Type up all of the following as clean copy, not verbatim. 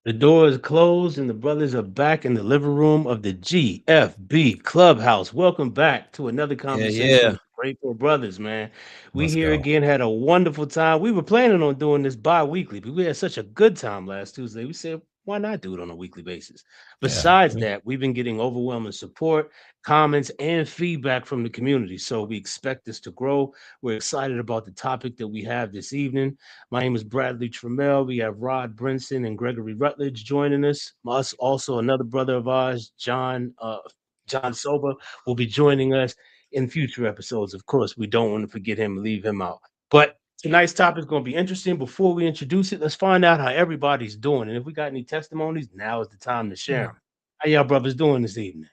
The door is closed and the brothers are back in the living room of the GFB Clubhouse. Welcome back to another Yeah, conversation yeah. with the Grateful Brothers, man. We Let's here go. again had a wonderful time. We were planning on doing this bi-weekly, but we had such a good time last Tuesday. We said, why not do it on a weekly basis? Yeah. Besides that, we've been getting overwhelming support, comments, and feedback from the community. So we expect this to grow. We're excited about the topic that we have this evening. My name is Bradley Trammell. We have Rod Brinson and Gregory Rutledge joining us. Us also another brother of ours, John Soba, will be joining us in future episodes. Of course, we don't want to forget him and leave him out. But tonight's topic is going to be interesting. Before we introduce it, let's find out how everybody's doing. And if we got any testimonies, now is the time to share them. How y'all brothers doing this evening?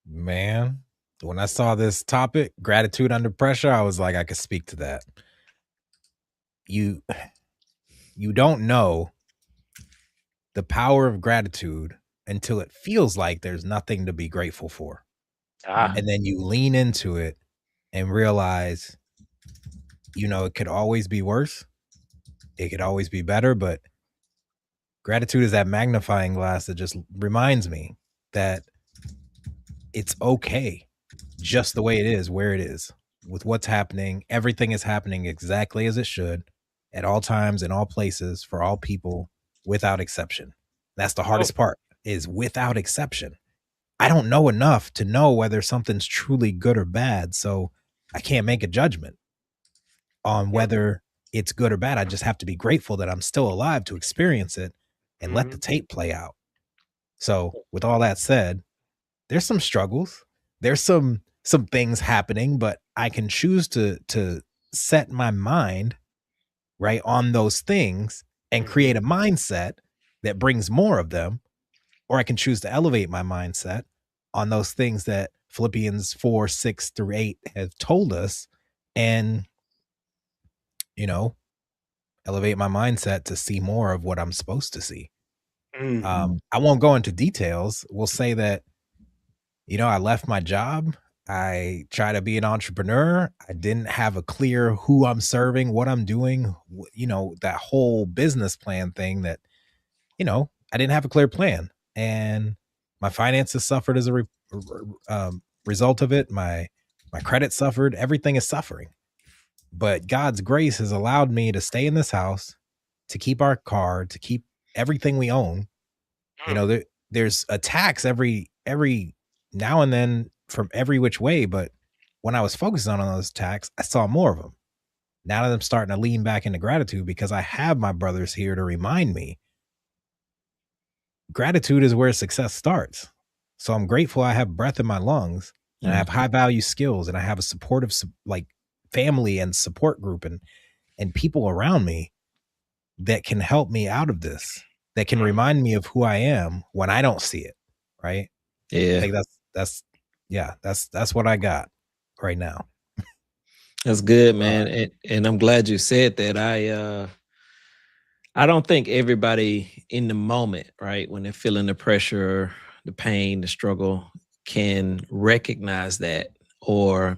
Man, when I saw this topic, gratitude under pressure, I was like, I could speak to that. You you don't know the power of gratitude until it feels like there's nothing to be grateful for. Ah, And then you lean into it and realize, it could always be worse. It could always be better, but gratitude is that magnifying glass that just reminds me that it's okay just the way it is, where it is, with what's happening. Everything is happening exactly as it should at all times, in all places, for all people, without exception. That's the oh, hardest part, is without exception. I don't know enough to know whether something's truly good or bad, so I can't make a judgment on yep. whether it's good or bad. I just have to be grateful that I'm still alive to experience it and let the Mhm. tape play out. So, with all that said, there's some struggles. There's some things happening, but I can choose to set my mind right on those things and create Mhm. a mindset that brings more of them, or I can choose to elevate my mindset on those things that Philippians 4:6-8 have told us, and you know, elevate my mindset to see more of what I'm supposed to see. Mhm. I won't go into details. We'll say that I left my job. I try to be an entrepreneur. I didn't have a clear who I'm serving, what I'm doing, that whole business plan thing that, I didn't have a clear plan. And my finances suffered as a result of it. My credit suffered. Everything is suffering. But God's grace has allowed me to stay in this house, to keep our car, to keep everything we own. There's attacks every now and then from every which way, but when I was focused on those attacks, I saw more of them. Now that I'm starting to lean back into gratitude because I have my brothers here to remind me, gratitude is where success starts. So I'm grateful I have breath in my lungs and I have Mhm. high value skills and I have a supportive like family and support group and people around me that can help me out of this, that can Mhm. remind me of who I am when I don't see it. Right. I Yeah, think that's yeah, that's what I got right now. that's good, Right. man. And I'm glad you said that. I don't think everybody in the moment, right, when they're feeling the pressure, the pain, the struggle, can recognize that or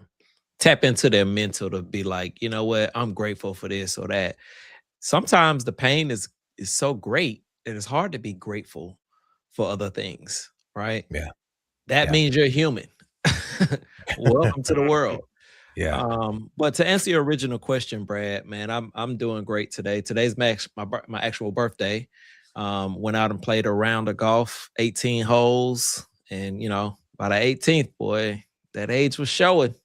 tap into their mental to be like, you know what, I'm grateful for this or that. Sometimes the pain is so great that it's hard to be grateful for other things, right? Yeah. That Yeah. means you're human. Welcome to the Mhm. world. Yeah. But to answer your original question, Brad, man, I'm doing great today. Today's my actual birthday. Went out and played a round of golf, 18 holes, and by the 18th, boy, that age was showing.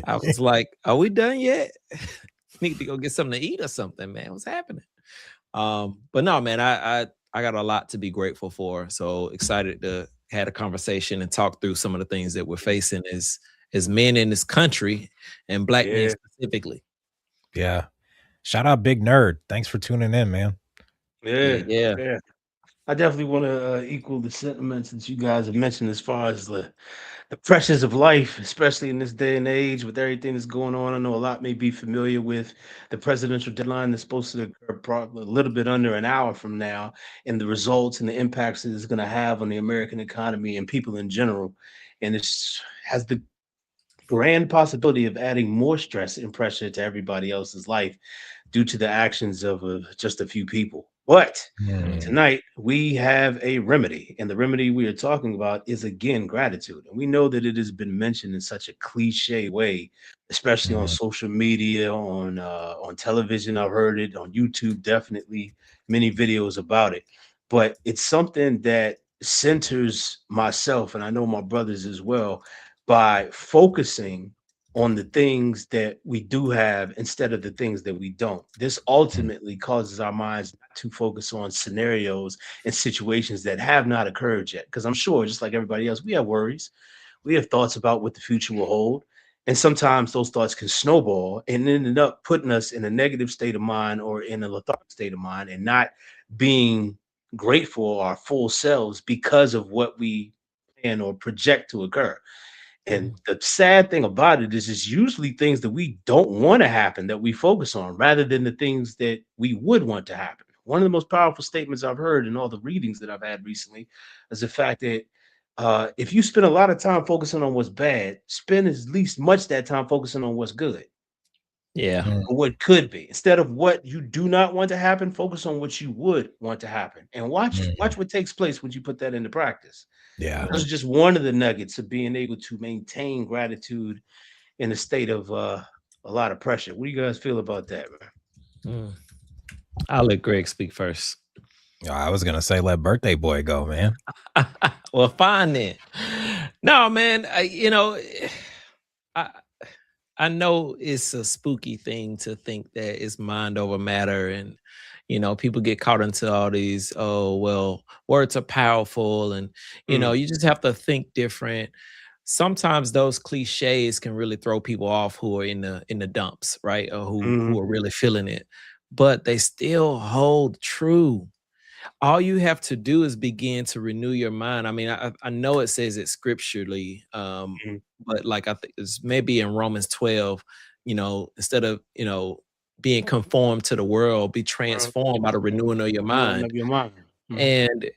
I was like, "Are we done yet? Need to go get something to eat or something, man. What's happening?" But no, man, I got a lot to be grateful for. So excited to had a conversation and talk through some of the things that we're facing as men in this country and black men Yeah. specifically. Yeah. Shout out Big Nerd. Thanks for tuning in, man. Yeah, Yeah. yeah. Yeah. I definitely want to equal the sentiments that you guys have mentioned as far as the pressures of life, especially in this day and age with everything that's going on. I know a lot may be familiar with the presidential deadline that's supposed to occur probably a little bit under an hour from now, and the results and the impacts that it's going to have on the American economy and people in general. And it's has the grand possibility of adding more stress and pressure to everybody else's life due to the actions of just a few people. But Mm, tonight we have a remedy, and the remedy we are talking about is again gratitude. And we know that it has been mentioned in such a cliche way, especially on mm, social media, on television. I've heard it on YouTube, definitely many videos about it. But it's something that centers myself, and I know my brothers as well, by focusing on the things that we do have instead of the things that we don't. This mm, ultimately causes our minds not to focus on scenarios and situations that have not occurred yet. Because I'm sure, just like everybody else, we have worries, we have thoughts about what the future will hold. And sometimes those thoughts can snowball and end up putting us in a negative state of mind or in a lethargic state of mind and not being grateful our full selves because of what we plan or project to occur. And Mm. the sad thing about it is it's usually things that we don't want to happen that we focus on rather than the things that we would want to happen. One of the most powerful statements I've heard in all the readings that I've had recently is the fact that if you spend a lot of time focusing on what's bad, spend at least much that time focusing on what's good Yeah. mm, or what could be. Instead of what you do not want to happen, focus on what you would want to happen. And watch mm. what takes place when you put that into practice. Yeah. Those Mm. are just one of the nuggets of being able to maintain gratitude in a state of a lot of pressure. What do you guys feel about that, man? Mm. I'll let Greg speak first. I was gonna say let birthday boy go, man. Well, fine then. No, man. I I know it's a spooky thing to think that it's mind over matter, and people get caught into all these. Oh well, words are powerful, and Mm, you just have to think different. Sometimes those cliches can really throw people off who are in the dumps, right? Or who mhm, are really feeling it, but they still hold true. All you have to do is begin to renew your mind. I mean, I know it says it scripturally, mhm. but like I think it's maybe in Romans 12, instead of being conformed to the world, be transformed by the renewing of your Renewing mind. of your mind. Mhm, And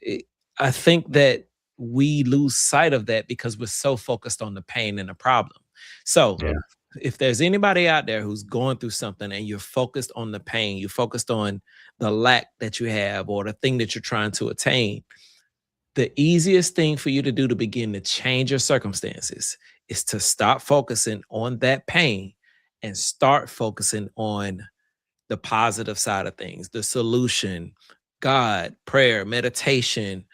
I think that we lose sight of that because we're so focused on the pain and the problem. So Yeah. if there's anybody out there who's going through something and you're focused on the pain, you're focused on the lack that you have or the thing that you're trying to attain, the easiest thing for you to do to begin to change your circumstances is to stop focusing on that pain and start focusing on the positive side of things, the solution, God, prayer, meditation,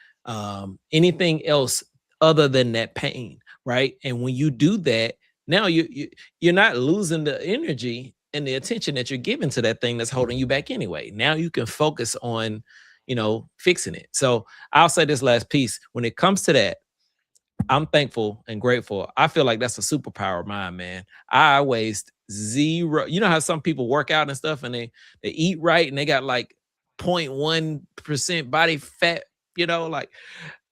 anything else other than that pain, right? And when you do that, now you're not losing the energy and the attention that you're giving to that thing that's holding you back anyway. Now you can focus on, fixing it. So I'll say this last piece: when it comes to that, I'm thankful and grateful. I feel like that's a superpower of mine, man. I waste zero. You know how some people work out and stuff and they eat right and they got like 0.1% body fat, like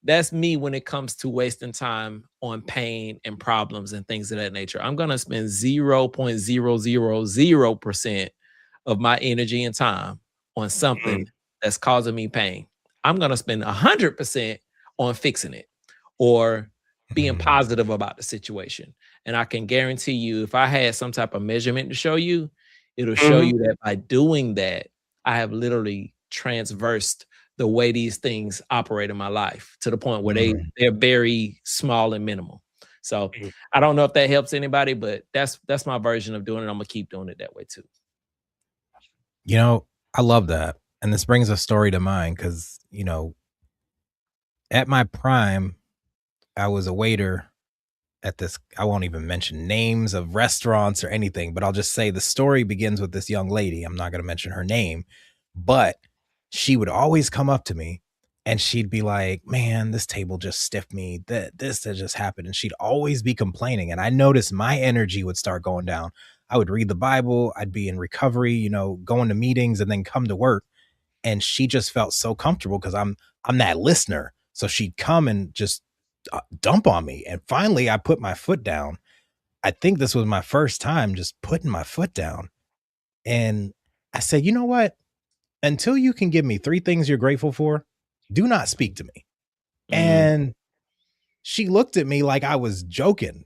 that's me when it comes to wasting time on pain and problems and things of that nature. I'm gonna spend 0.000% of my energy and time on mm, something that's causing me pain. I'm gonna spend 100% on fixing it or being Mm, positive about the situation. And I can guarantee you, if I had some type of measurement to show you, it'll show mhm, you that by doing that, I have literally transversed the way these things operate in my life to the point where mm. they're very small and minimal. So mhm. I don't know if that helps anybody, but that's my version of doing it. I'm gonna keep doing it that way too. You know, I love that. And this brings a story to mind because, at my prime, I was a waiter at this. I won't even mention names of restaurants or anything, but I'll just say the story begins with this young lady. I'm not going to mention her name, but she would always come up to me and she'd be like, "Man, this table just stiffed me. That just happened." And she'd always be complaining. And I noticed my energy would start going down. I would read the Bible, I'd be in recovery, going to meetings and then come to work. And she just felt so comfortable because I'm that listener. So she'd come and just dump on me. And finally, I put my foot down. I think this was my first time just putting my foot down. And I said, "You know what? Until you can give me three things you're grateful for, do not speak to me." Mm, And she looked at me like I was joking.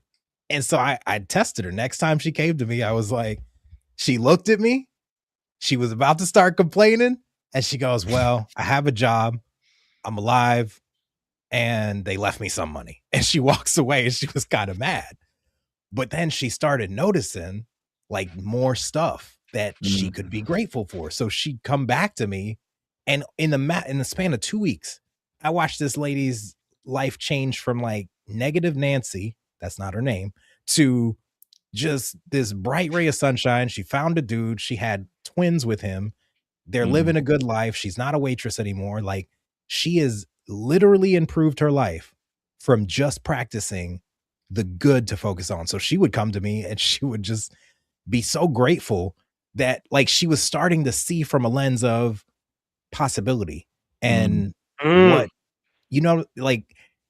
And so I tested her. Next time she came to me, I was like, she looked at me. She was about to start complaining. And she goes, well, I have a job. I'm alive. And they left me some money. And she walks away and she was kind of mad. But then she started noticing like more stuff that she could be grateful for. So she'd come back to me. And in the span of 2 weeks, I watched this lady's life change from like negative Nancy, that's not her name, to just this bright ray of sunshine. She found a dude. She had twins with him. They're living a good life. She's not a waitress anymore. Like she has literally improved her life from just practicing the good to focus on. So she would come to me and she would just be so grateful that like she was starting to see from a lens of possibility and what, like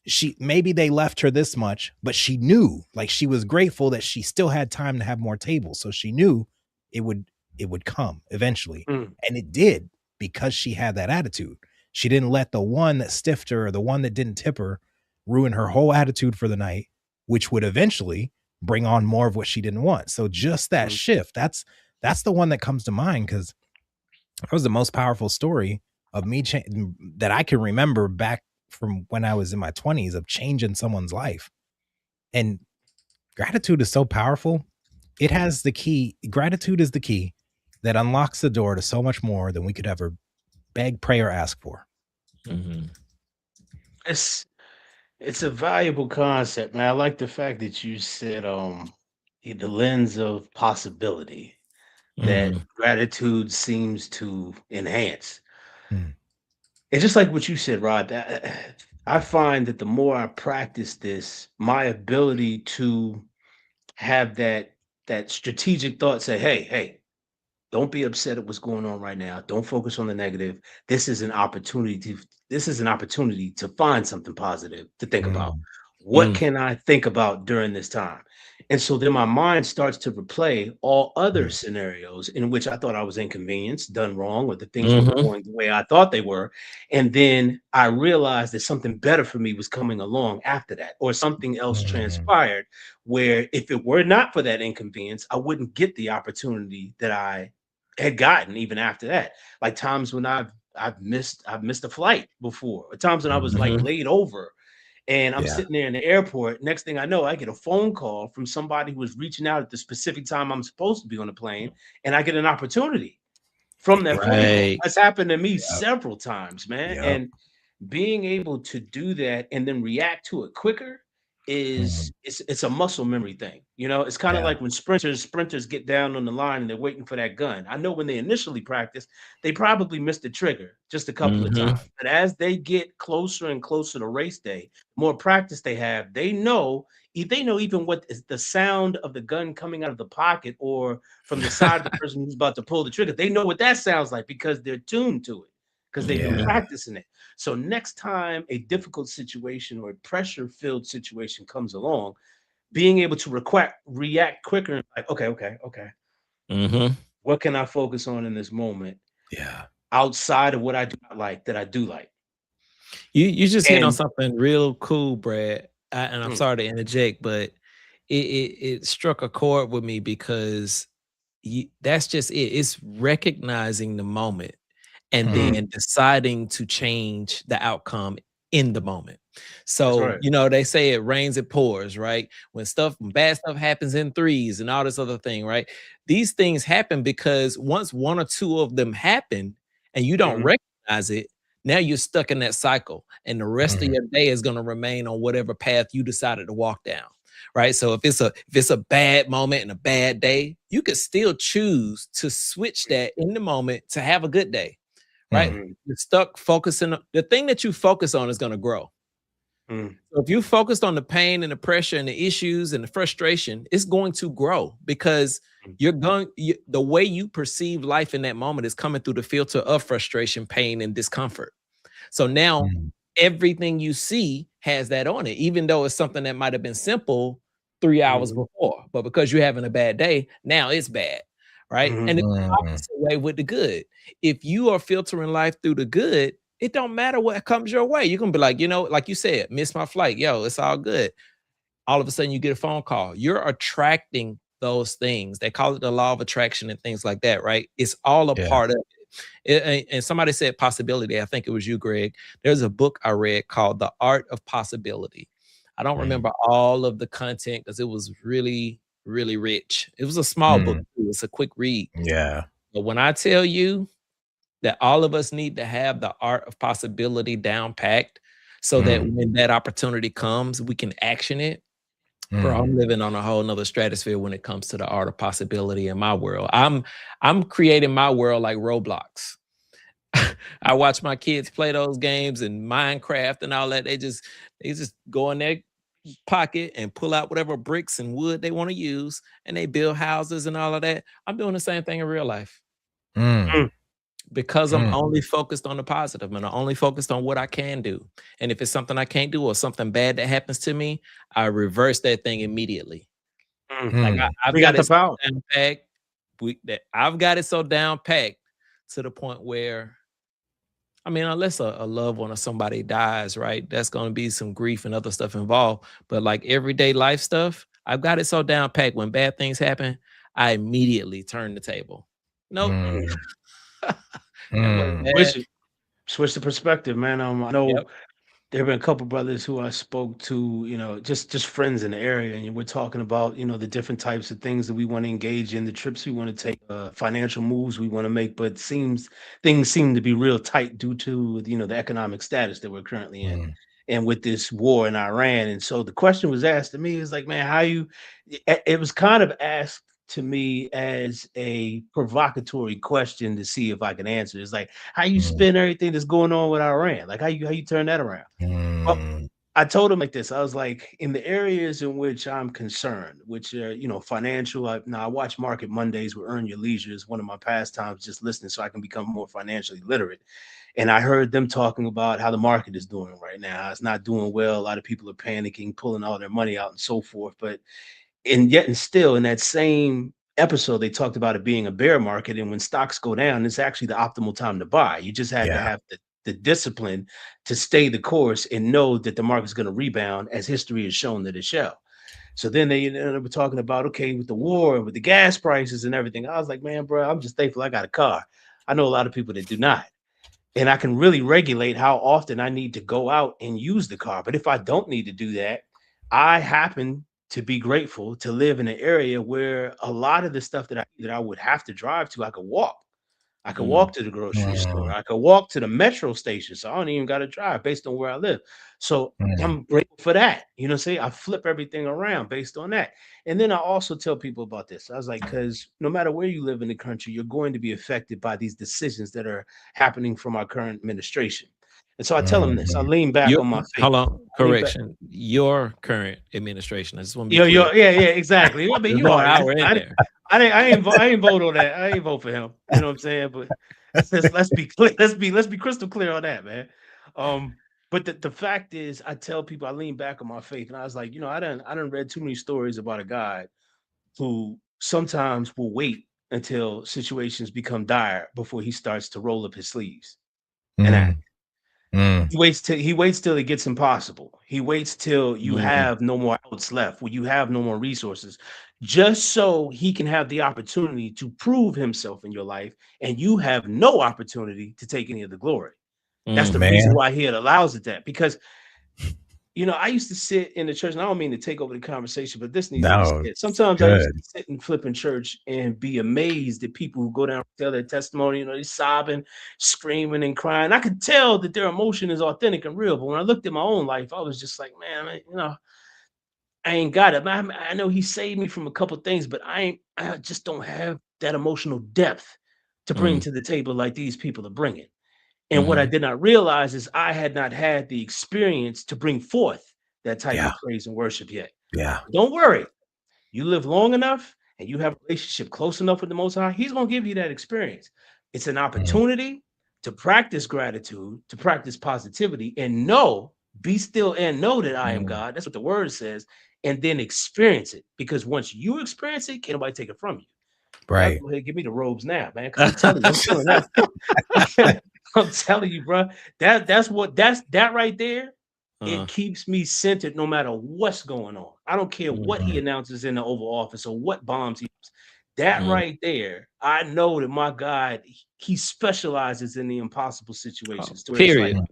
she, maybe they left her this much, but she knew, like she was grateful that she still had time to have more tables. So she knew it would come eventually. And it did, because she had that attitude. She didn't let the one that stiffed her or the one that didn't tip her ruin her whole attitude for the night, which would eventually bring on more of what she didn't want. So just that shift, that's the one that comes to mind, because that was the most powerful story of me that I can remember back from when I was in my 20s, of changing someone's life. And gratitude is so powerful. It has the key. Gratitude is the key that unlocks the door to so much more than we could ever beg, pray, or ask for. It's a valuable concept, man. I like the fact that you said the lens of possibility that gratitude seems to enhance. Mm. And just like what you said, Rod, I find that the more I practice this, my ability to have that strategic thought say, hey, don't be upset at what's going on right now. Don't focus on the negative. This is an opportunity to find something positive to think about. What can I think about during this time? And so then my mind starts to replay all other scenarios in which I thought I was inconvenienced, done wrong, or the things weren't going the way I thought they were. And then I realized that something better for me was coming along after that, or something else transpired where if it were not for that inconvenience, I wouldn't get the opportunity that I had gotten even after that. Like times when I've missed a flight before, or times when I was like laid over and I'm sitting there in the airport. Next thing I know, I get a phone call from somebody who was reaching out at the specific time I'm supposed to be on the plane, and I get an opportunity from that phone call. Right. That's happened to me several times, man. Yep. And being able to do that and then react to it quicker is it's a muscle memory thing. You know, it's kind of Yeah. like when sprinters get down on the line and they're waiting for that gun. I know when they initially practice, they probably missed the trigger just a couple of times. But as they get closer and closer to race day, more practice they have, they know even what is the sound of the gun coming out of the pocket or from the side of the person who's about to pull the trigger. They know what that sounds like because they're tuned to it, because they've been practicing it. So next time a difficult situation or a pressure-filled situation comes along, being able to react quicker, and like, okay, what can I focus on in this moment Yeah. outside of what I do not like that I do like? You just hit on And something real cool, Brad. And I'm mm, sorry to interject, but it struck a chord with me because that's just it. It's recognizing the moment and mm, then deciding to change the outcome in the moment. that's So, right. they say it rains, it pours, right? When bad stuff happens in threes and all this other thing, right? These things happen because once one or two of them happen and you don't Mhm, recognize it, now you're stuck in that cycle. And the rest of your day is going to remain on whatever path you decided to walk down. Right. So if it's a bad moment and a bad day, you could still choose to switch that in the moment to have a good day. Right. mm, You're stuck focusing on the thing that you focus on is going to grow. mm, So if you focused on the pain and the pressure and the issues and the frustration, it's going to grow because mm, the way you perceive life in that moment is coming through the filter of frustration, pain, and discomfort. So now everything you see has that on it, even though it's something that might have been simple 3 hours mhm, before. But because you're having a bad day, now it's bad. Right. And mhm, it's the opposite way with the good. If you are filtering life through the good, it don't matter what comes your way. You're gonna be like, like you said, miss my flight. Yo, it's all good. All of a sudden you get a phone call. You're attracting those things. They call it the law of attraction and things like that, right? It's all a Yeah. part of it. And somebody said possibility. I think it was you, Greg. There's a book I read called The Art of Possibility. I don't Mm, remember all of the content because it was really, really rich. It was a small book mm, too. It's a quick read. yeah. But when I tell you that all of us need to have the art of possibility down packed so that Mm, when that opportunity comes, we can action it. Bro, mm, I'm living on a whole nother stratosphere when it comes to the art of possibility in my world. I'm creating my world like Roblox. I watch my kids play those games and Minecraft and all that. They just go in their pocket and pull out whatever bricks and wood they want to use and they build houses and all of that. I'm doing the same thing in real life mm, Mm, because I'm mm, only focused on the positive and I'm only focused on what I can do. And if it's something I can't do or something bad that happens to me, I reverse that thing immediately. mm. Like mm, I've We got got the it so power. down packed. I've got it so down packed to the point where I mean, unless a loved one or somebody dies, right? That's going to be some grief and other stuff involved. But like everyday life stuff, I've got it so down packed. When bad things happen, I immediately turn the table. Nope. Mm. mm, That was mm, bad. Switch the perspective, man. I know Yep. there have been a couple brothers who I spoke to, just friends in the area, and we're talking about, the different types of things that we want to engage in, the trips we want to take, financial moves we want to make, but seems things seem to be real tight due to, the economic status that we're currently in, mm, and with this war in Iran. And so the question was asked to me is like, man, it was kind of asked to me as a provocatory question to see if I can answer. It's like, how you mm, spin everything that's going on with Iran? Like how you turn that around? Well, mm, I told him like this. I was like, in the areas in which I'm concerned, which are, financial. Now I watch Market Mondays with Earn Your Leisure is one of my pastimes, just listening so I can become more financially literate. And I heard them talking about how the market is doing right now. It's not doing well. A lot of people are panicking, pulling all their money out and so forth. But and yet and still in that same episode they talked about it being a bear market, and when stocks go down it's actually the optimal time to buy. You just had to yeah. have the discipline to stay the course and know that the market's going to rebound as history has shown that it shall. So then they were talking about, okay, with the war and with the gas prices and everything, I was like, man, bro, I'm just thankful I got a car. I know a lot of people that do not, and I can really regulate how often I need to go out and use the car. But if I don't need to do that, I happen to be grateful to live in an area where a lot of the stuff that I would have to drive to, I could walk. I could Mm, walk to the grocery store. Mm, I could walk to the metro station. So I don't even got to drive based on where I live. So mm, I'm grateful for that. See, I flip everything around based on that. And then I also tell people about this. I was like, because no matter where you live in the country, you're going to be affected by these decisions that are happening from our current administration. And so I tell them this. I mhm. lean back you on my faith. hold on. I lean back. Correction. Your current administration. I just want to be clear. Yeah, yeah, exactly. I mean, There's you no already. hour in there. I ain't vote on that. I ain't vote for him. You know what I'm saying? But let's be clear. Let's be crystal clear on that, man. Um, but the fact is, I tell people I lean back on my faith, and I was like, I done read too many stories about a guy who sometimes will wait until situations become dire before he starts to roll up his sleeves and act. Mm, mm, He waits till it gets impossible. He waits till you Mm, have no more outs left, where you have no more resources, just so he can have the opportunity to prove himself in your life, and you have no opportunity to take any of the glory. That's the mm, reason man. why he allows it that. Because I used to sit in the church, and I don't mean to take over the conversation, but this needs to be No, said. it's Sometimes I used good. to sit and flip in church and be amazed at people who go down and tell their testimony. They're sobbing, screaming, and crying. I could tell that their emotion is authentic and real. But when I looked at my own life, I was just like, man, I ain't got it. I know he saved me from a couple things, but I just don't have that emotional depth to bring mm, to the table like these people are bringing. And what I mhm, did not realize is I had not had the experience to bring forth that type Yeah, of praise and worship yet. yeah. Don't worry. You live long enough and you have a relationship close enough with the Most High, He's going to give you that experience. It's an Mm, opportunity to practice gratitude, to practice positivity, and be still and know that I am mm, God. That's what the word says. And then experience it. Because once you experience it, can't nobody take it from you. Y'all right. go ahead, give me the robes now, man. Because I'm telling you, I'm feeling that. I'm telling you, bro. That right there. uh, It keeps me centered no matter what's going on. I don't care what he mhm, Mm, announces in the Oval Office or what bombs he. That right there, I know that my God, he specializes in the impossible situations to where it's like, Period.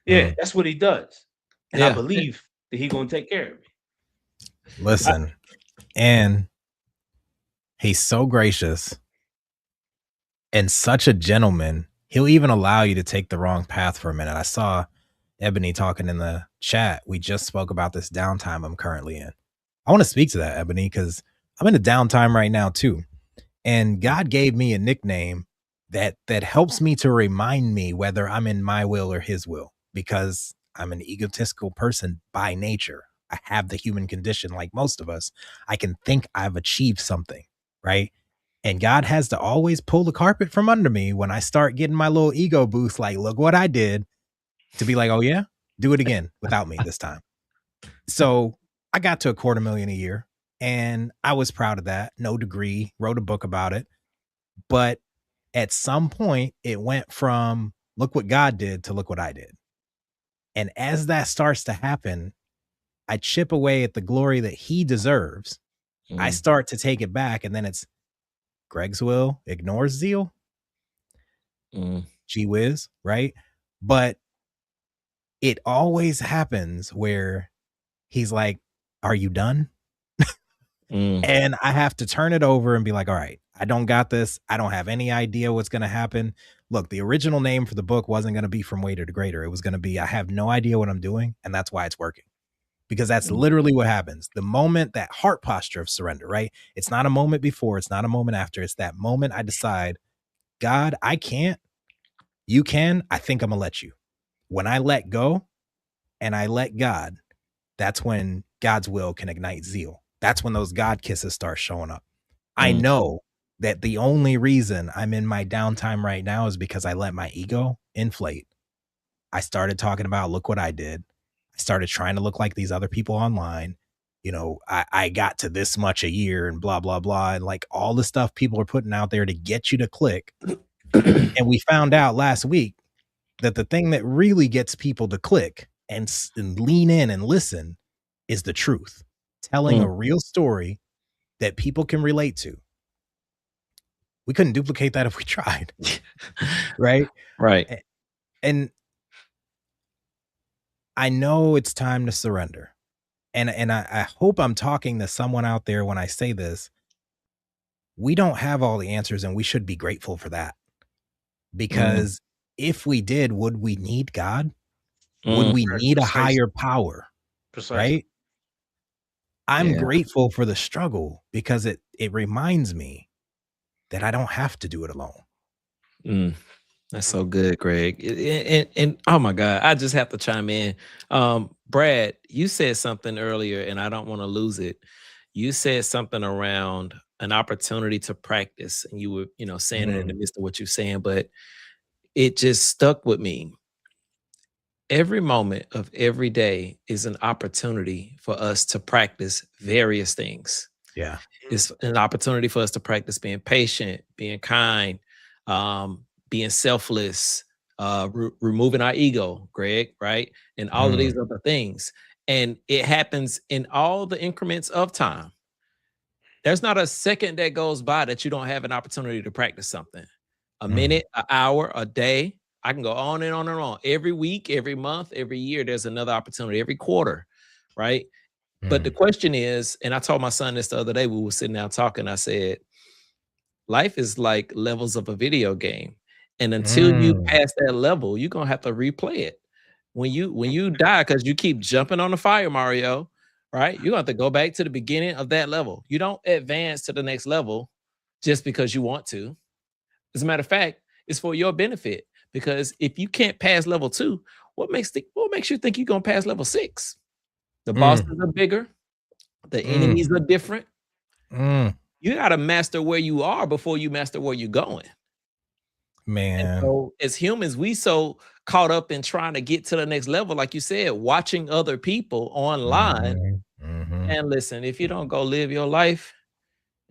yeah, that's what he does. And I Yeah. believe that he gonna take care of me. Listen, and he's so gracious and such a gentleman. He'll even allow you to take the wrong path for a minute. I saw Ebony talking in the chat. We just spoke about this downtime I'm currently in. I want to speak to that, Ebony, because I'm in a downtime right now too. And God gave me a nickname that helps me to remind me whether I'm in my will or his will, because I'm an egotistical person by nature. I have the human condition like most of us. I can think I've achieved something, right? And God has to always pull the carpet from under me when I start getting my little ego boost, like, look what I did, to be like, oh yeah, do it again without me this time. So I got to $250,000 a year and I was proud of that. No degree, wrote a book about it. But at some point it went from look what God did to look what I did. And as that starts to happen, I chip away at the glory that he deserves. I start to take it back, and then it's Greg's will ignores zeal. Gee whiz, right? But it always happens where he's like, are you done? And I have to turn it over and be like, all right, I don't got this. I don't have any idea what's going to happen. Look, the original name for the book wasn't going to be From Waiter to Greater. It was going to be, I have no idea what I'm doing. And that's why it's working. Because that's literally what happens. The moment, that heart posture of surrender, right? It's not a moment before. It's not a moment after. It's that moment I decide, God, I can't. You can. I think I'm going to let you. When I let go and I let God, that's when God's will can ignite zeal. That's when those God kisses start showing up. I know that the only reason I'm in my downtime right now is because I let my ego inflate. I started talking about, look what I did. I started trying to look like these other people online. You know, I got to this much a year and blah, blah, blah. And like all the stuff people are putting out there to get you to click. And we found out last week that the thing that really gets people to click and lean in and listen is the truth. Telling a real story that people can relate to. We couldn't duplicate that if we tried. Right? Right. And I know it's time to surrender. And I hope I'm talking to someone out there when I say this. We don't have all the answers, and we should be grateful for that. Because if we did, would we need God? Would we need a higher power? Right? I'm grateful for the struggle because it reminds me that I don't have to do it alone. That's so good, Greg. And oh my God, I just have to chime in. Brad, you said something earlier, and I don't want to lose it. You said something around an opportunity to practice, and you were, saying it in the midst of what you're saying, but it just stuck with me. Every moment of every day is an opportunity for us to practice various things. Yeah. It's an opportunity for us to practice being patient, being kind, being selfless, removing our ego, Greg, right? And all of these other things. And it happens in all the increments of time. There's not a second that goes by that you don't have an opportunity to practice something. A minute, an hour, a day. I can go on and on and on. Every week, every month, every year, there's another opportunity, every quarter, right? But the question is, and I told my son this the other day, we were sitting down talking, I said, life is like levels of a video game. And until you pass that level, you're gonna have to replay it. When you die, because you keep jumping on the fire, Mario, right? You're gonna have to go back to the beginning of that level. You don't advance to the next level just because you want to. As a matter of fact, it's for your benefit. Because if you can't pass level 2, what makes you think you're gonna pass level 6? The bosses are bigger, the enemies are different. You got to master where you are before you master where you're going. Man. And so as humans, we so caught up in trying to get to the next level, like you said, watching other people online. And listen, if you don't go live your life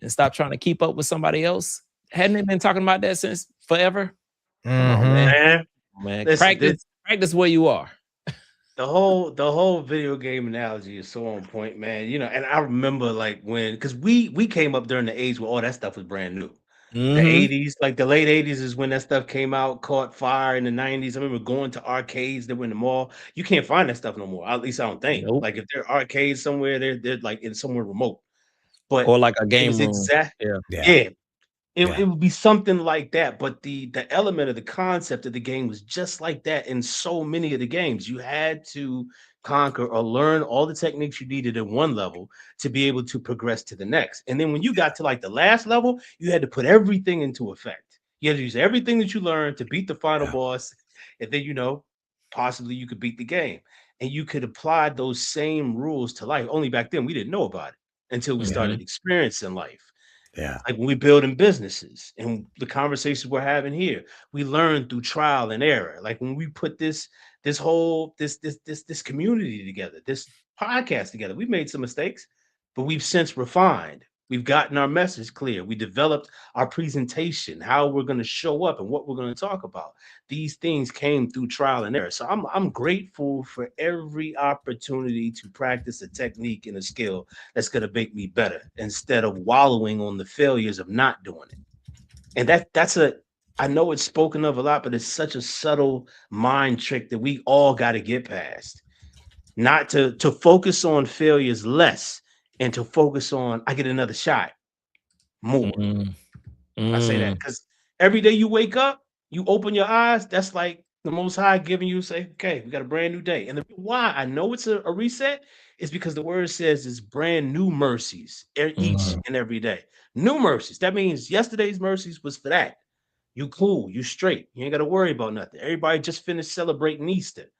and stop trying to keep up with somebody else, hadn't they been talking about that since forever? Come on, man. Man, Man, listen, practice where you are. the whole video game analogy is so on point, man. And I remember like when because we came up during the age where all that stuff was brand new. The Mm-hmm. 80s, like the late 80s is when that stuff came out, caught fire in the 90s. I remember going to arcades that were in the mall. You can't find that stuff no more. At least I don't think. Nope. Like if there are arcades somewhere, they're like in somewhere remote. But Or like a it game was room. exact. Yeah. Yeah. Yeah, it Yeah. would be something like that, but the element of the concept of the game was just like that in so many of the games. You had to conquer or learn all the techniques you needed in one level to be able to progress to the next. And then when you got to like the last level, you had to put everything into effect. You had to use everything that you learned to beat the final Yeah. boss, and then possibly you could beat the game. And you could apply those same rules to life. Only back then we didn't know about it until we Mm-hmm. started experiencing life. Yeah. Like when we building businesses and the conversations we're having here, we learn through trial and error. Like when we put this whole this community together, this podcast together, we've made some mistakes, but we've since refined. We've gotten our message clear. We developed our presentation, how we're going to show up and what we're going to talk about. These things came through trial and error. So I'm grateful for every opportunity to practice a technique and a skill that's going to make me better instead of wallowing on the failures of not doing it. And that's a I know it's spoken of a lot, but it's such a subtle mind trick that we all got to get past. Not to focus on failures less and to focus on I get another shot more. Mm-hmm. I say that because every day you wake up, you open your eyes, that's like the most high giving you say, okay, we got a brand new day. And the why I know it's a reset is because the word says it's brand new mercies each Mm-hmm. Mm, and every day. New mercies. That means yesterday's mercies was for that. You cool, you straight. You ain't got to worry about nothing. Everybody just finished celebrating Easter.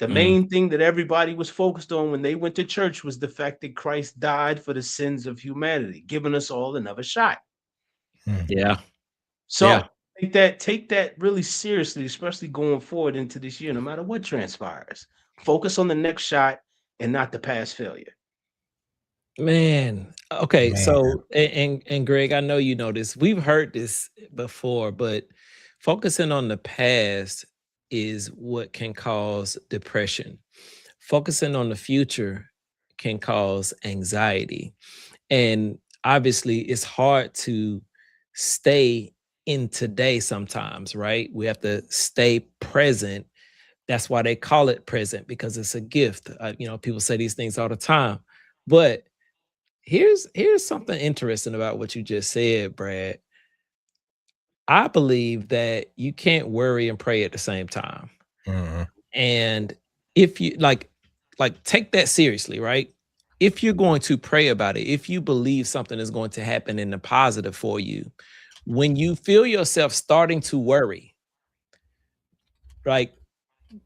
The Mm. main thing that everybody was focused on when they went to church was the fact that Christ died for the sins of humanity, giving us all another shot. mm. Yeah. Yeah. So take that really seriously, especially going forward into this year, no matter what transpires. Focus on the next shot and not the past failure. Man, okay, Man. so and Greg, I know you know this. We've heard this before, but focusing on the past is what can cause depression. Focusing on the future can cause anxiety. And obviously, it's hard to stay in today sometimes, right? We have to stay present. That's why they call it present because it's a gift. People say these things all the time. But here's something interesting about what you just said, Brad. I believe that you can't worry and pray at the same time. Mhm. And if you like take that seriously, right? If you're going to pray about it, if you believe something is going to happen in the positive for you, when you feel yourself starting to worry, like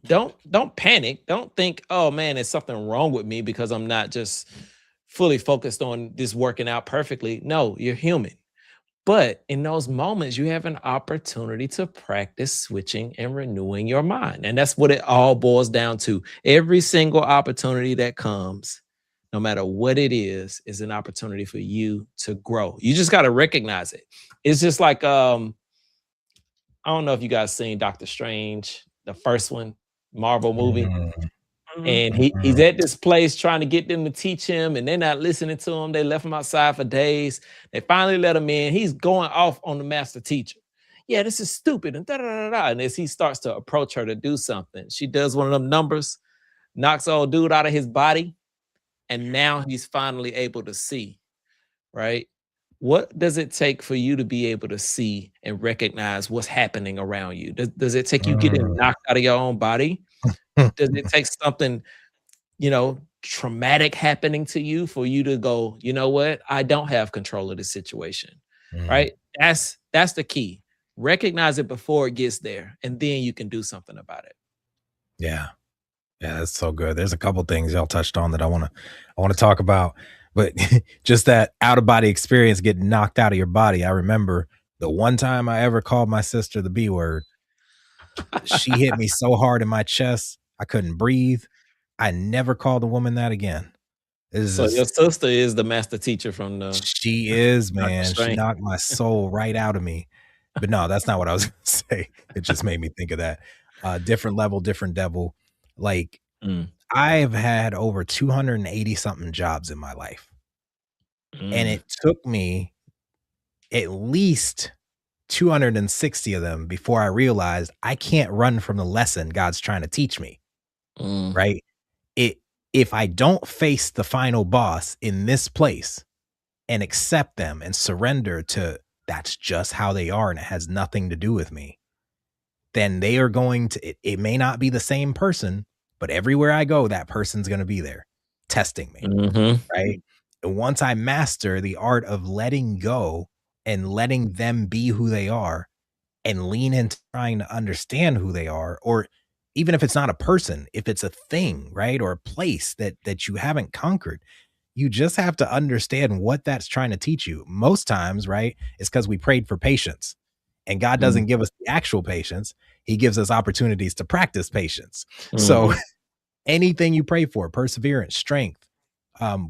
don't panic. Don't think, oh man, there's something wrong with me because I'm not just fully focused on this working out perfectly. No, you're human. But in those moments, you have an opportunity to practice switching and renewing your mind. And that's what it all boils down to. Every single opportunity that comes, no matter what it is an opportunity for you to grow. You just got to recognize it. It's just like I don't know if you guys seen Doctor Strange, the first one, Marvel movie. Mm, Mhm. And he's mhm. at this place trying to get them to teach him, and they're not listening to him. They left him outside for days. They finally let him in. He's going off on the master teacher. Yeah, this is stupid. And da da da da. And as he starts to approach her to do something, she does one of them numbers, knocks old dude out of his body, and now he's finally able to see, right? What does it take for you to be able to see and recognize what's happening around you? Does it take you getting Mm. knocked out of your own body? Does it take something traumatic happening to you for you to go, you know what? I don't have control of the situation. Mhm. Right? That's the key. Recognize it before it gets there, and then you can do something about it. Yeah. Yeah, that's so good. There's a couple things y'all touched on that I wanna talk about, but just that out of body experience getting knocked out of your body. I remember the one time I ever called my sister the B word. She hit me so hard in my chest, I couldn't breathe. I never called a woman that again. It's So your just sister is the master teacher from the she is, Doctor man. She Strange. knocked my soul right out of me. But no, that's not what I was gonna say. It just made me think of that. Different level, different devil. Like Mm. I've had over 280 something jobs in my life. And Mm. it took me at least 260 of them before I realized I can't run from the lesson God's trying to teach me, Mm. right? It if I don't face the final boss in this place and accept them and surrender to that's just how they are and it has nothing to do with me, then they are going to it may not be the same person, but everywhere I go, that person's going to be there testing me, Mhm. right? And once I master the art of letting go and letting them be who they are and lean into trying to understand who they are, or even if it's not a person, if it's a thing, right? Or a place that you haven't conquered, you just have to understand what that's trying to teach you. Most times, right? It's because we prayed for patience. And God Mm. doesn't give us the actual patience. He gives us opportunities to practice patience. Mm. So anything you pray for, perseverance, strength,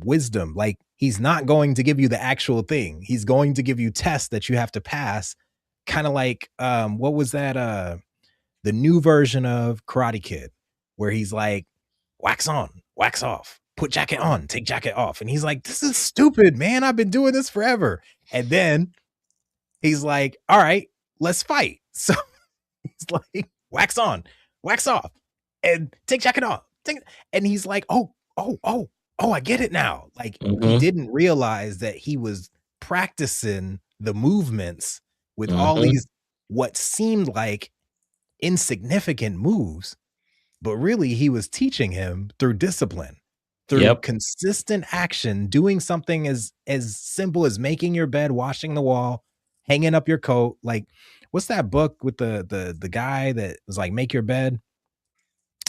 wisdom, like he's not going to give you the actual thing. He's going to give you tests that you have to pass. Kind of like what was that? The new version of Karate Kid, where he's like, wax on, wax off, put jacket on, take jacket off. And he's like, this is stupid, man. I've been doing this forever. And then he's like, all right, let's fight. So he's like, wax on, wax off, and take jacket off. And he's like, oh, I get it now. Like he Mhm. didn't realize that he was practicing the movements with all Mhm. these what seemed like insignificant moves, but really he was teaching him through discipline, through Yep. consistent action, doing something as simple as making your bed, washing the wall, hanging up your coat. Like, what's that book with the guy that was like, make your bed?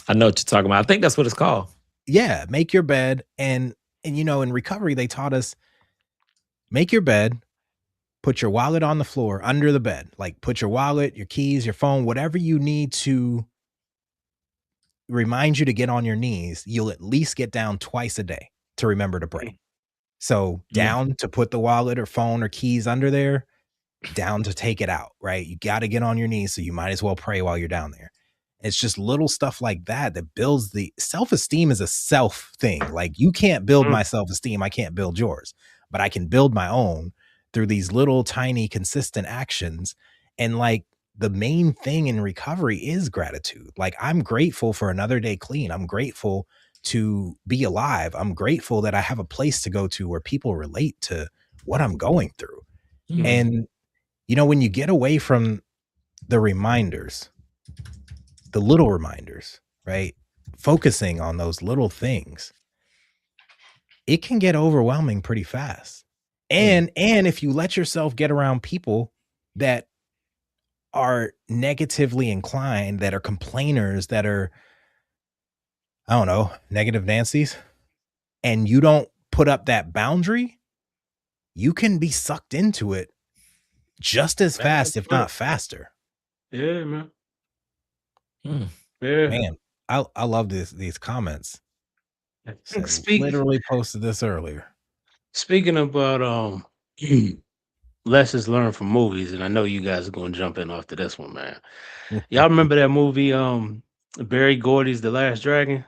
I know what you're talking about. I think that's what it's called. Yeah, make your bed. And you know, in recovery, they taught us make your bed, put your wallet on the floor under the bed. Like put your wallet, your keys, your phone, whatever you need to remind you to get on your knees, you'll at least get down twice a day to remember to pray. So Mm. down to put the wallet or phone or keys under there, down to take it out, right? You got to get on your knees. So you might as well pray while you're down there. It's just little stuff like that that builds the self-esteem is a self thing. Like you can't build my self-esteem. I can't build yours, but I can build my own through these little tiny consistent actions. And like the main thing in recovery is gratitude. Like I'm grateful for another day clean. I'm grateful to be alive. I'm grateful that I have a place to go to where people relate to what I'm going through. Mm. And you know, when you get away from the reminders, the little reminders, right? Focusing on those little things, it can get overwhelming pretty fast. Mm. And if you let yourself get around people that are negatively inclined, that are complainers, that are, I don't know, negative Nancy's, and you don't put up that boundary, you can be sucked into it just as Man, fast, if look. not faster. Yeah, man. Mm. Yeah. Man, I love these comments. Said Speak, literally posted this earlier. speaking about lessons learned from movies, and I know you guys are gonna jump in after this one, man. Y'all remember that movie, Barry Gordy's The Last Dragon?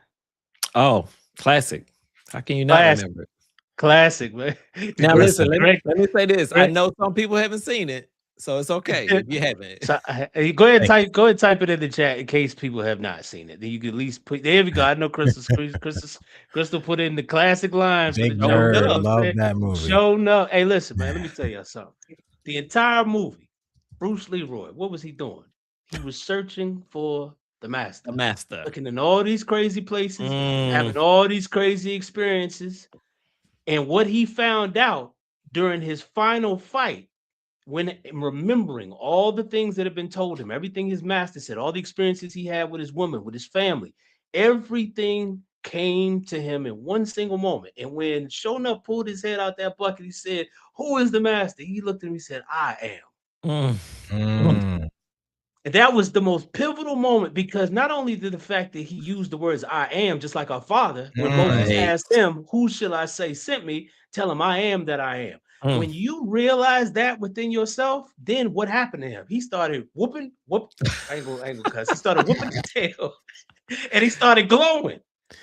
Oh, classic. How can you not Classic, remember it? classic, man. The Now great, listen, Listen, the let great, me say this. I great. know some people haven't seen it, so it's okay if you haven't. So go ahead, thank go ahead, type it in the chat in case people have not seen it. Then you can at least put. There we go. I know Crystal put in the classic lines for the big Oh joke. You know nerd, what I'm no. love saying? that movie. Show no. Hey, listen, man. Let me tell you something. The entire movie, Bruce Leroy, what was he doing? He was searching for the The master, master. looking in all these crazy places, Mm. having all these crazy experiences, and what he found out during his final fight when remembering all the things that have been told him, everything his master said, all the experiences he had with his woman, with his family, everything came to him in one single moment. And when Shona pulled his head out that bucket, he said, "Who is the master?" He looked at him, he said, "I am." Mm. Mm. Mm, And that was the most pivotal moment because not only did the fact that he used the words "I am," just like our father, when mm, Moses Right. asked him, "Who shall I say sent me?" Tell him, "I am that I am." Mm. When you realize that within yourself, then what happened to him? He started whooping, whoop. I ain't gonna cuss. He started whooping his tail and he started glowing.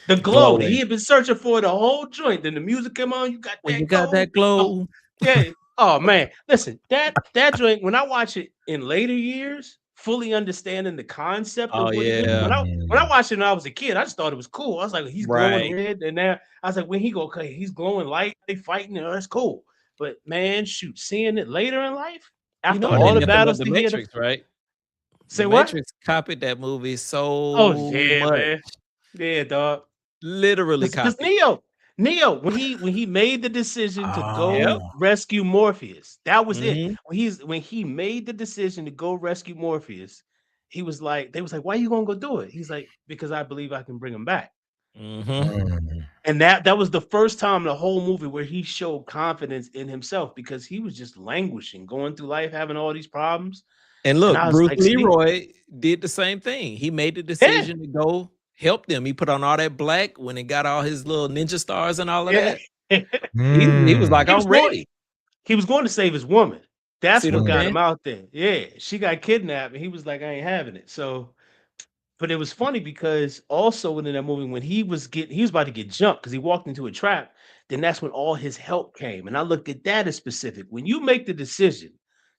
The glow that he glowing. had been searching for the whole joint. Then the music came on. You got When you that got gold. that Oh, glow. yeah. Oh man, listen, that joint. When I watch it in later years, fully understanding the concept Oh of what he was. yeah. When I watched it when I was a kid, I just thought it was cool. I was like, he's glowing Right. red, and now I was like, when he go, okay, he's glowing light. They fighting, that's cool. But man, shoot, seeing it later in life, You after know, it all did the nothing Mm. but battles the that he had to Matrix, right? The say, what? Matrix copied that movie Oh so yeah, much. man, yeah, dog. Literally Because copied. Neo, when he made the decision to Yep. go Oh. rescue Morpheus, that was it. Mm-hmm. When he made the decision to go rescue Morpheus, he was like, they was like, why you gonna go do it? He's like, because I believe I can bring him back. Mm-hmm. Mm. And that was the first time in the whole movie where he showed confidence in himself because he was just languishing, going through life, having all these problems. And And look, I was Bruce like, see, Leroy did the same thing. He made the yeah, decision to go help them. He put on all that black when he got all his little ninja stars and all of yeah. that. He was like, Mm. he was I'm going. ready. He was going to save his woman. That's See what what I'm got Mm. him saying? out there. Yeah, she got kidnapped, and he was like, "I ain't having it." So, but it was funny because also within that movie, when he was about to get jumped because he walked into a trap. Then that's when all his help came, and I look at that as specific. When you make the decision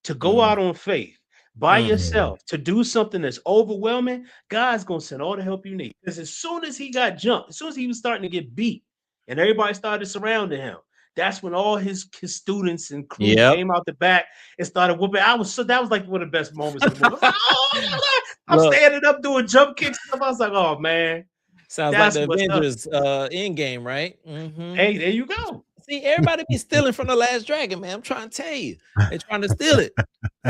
to go Mm, out on faith by mm. Mm. yourself to do something that's overwhelming, God's gonna send all the help you need. Because as soon as he got jumped, as soon as he was starting to get beat, and everybody started surrounding him, that's when all his students and crew Yep. came out the back and started whooping. I was so that was like one of the best moments of the movie. I was like, oh my God. I'm Look, standing up doing jump kicks and stuff. I was like, oh man, sounds like that's the what's up. Avengers end game, right? Mm-hmm. Hey, there you go. See, everybody be stealing from the last dragon, man. I'm trying to tell you. They're trying to steal it.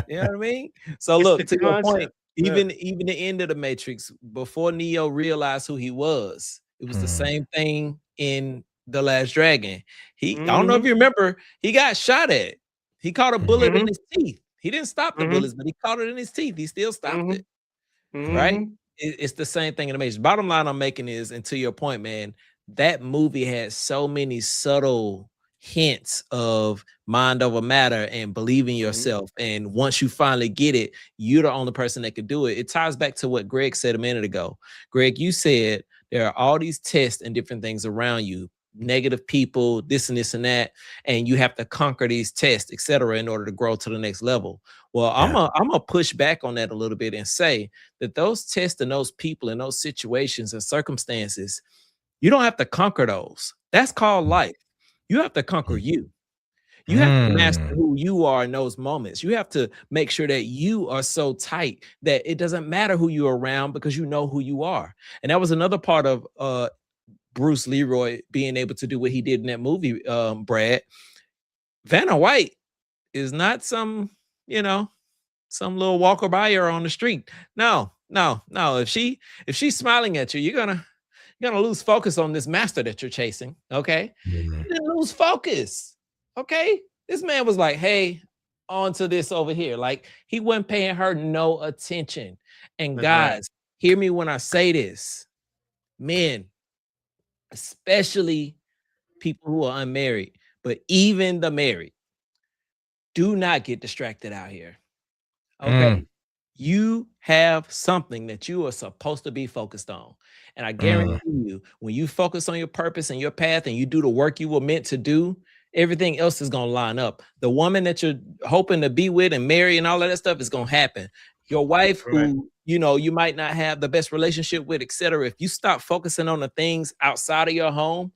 You know what I mean? So It's the look, to your point, concept. Yeah. even the end of the Matrix, before Neo realized who he was, it was the Mm. same thing in The Last Dragon. I don't know if Mm-hmm. you remember, he got shot at. He caught a bullet in Mm-hmm. his teeth. He didn't stop the Mm-hmm. bullets, but he caught it in his teeth. He still stopped Mm-hmm. it, right? Mm-hmm. It's the same thing in the Matrix. Bottom line I'm making is, and to your point, man, that movie had so many subtle hints of mind over matter and believing Mm-hmm. yourself. And once you finally get it, you're the only person that could do it. It ties back to what Greg said a minute ago. Greg, you said there are all these tests and different things around you, negative people, this and this and that, and you have to conquer these tests, etc., in order to grow to the next level. Well, Yeah. I'm gonna push back on that a little bit and say that those tests and those people and those situations and circumstances, you don't have to conquer those. That's called life. You have to conquer you. You have to master Mm. who you are in those moments. You have to make sure that you are so tight that it doesn't matter who you're around because you know who you are. And that was another part of Bruce Leroy being able to do what he did in that movie, Brad. Vanna White is not some, you know, some little walker by her on the street. No, no, no. If she's smiling at you, you're gonna lose focus on this master that you're chasing. Okay, Mm. you didn't lose focus. Okay, this man was like, "Hey, on to this over here." Like he wasn't paying her no attention. And That's right. guys, hear me when I say this, men, especially people who are unmarried, but even the married, do not get distracted out here. Okay. Mm. You have something that you are supposed to be focused on. And I guarantee Mm. you, when you focus on your purpose and your path and you do the work you were meant to do, everything else is going to line up. The woman that you're hoping to be with and marry and all of that stuff is going to happen. Your wife, Right. who you might not have the best relationship with, etc. If you stop focusing on the things outside of your home,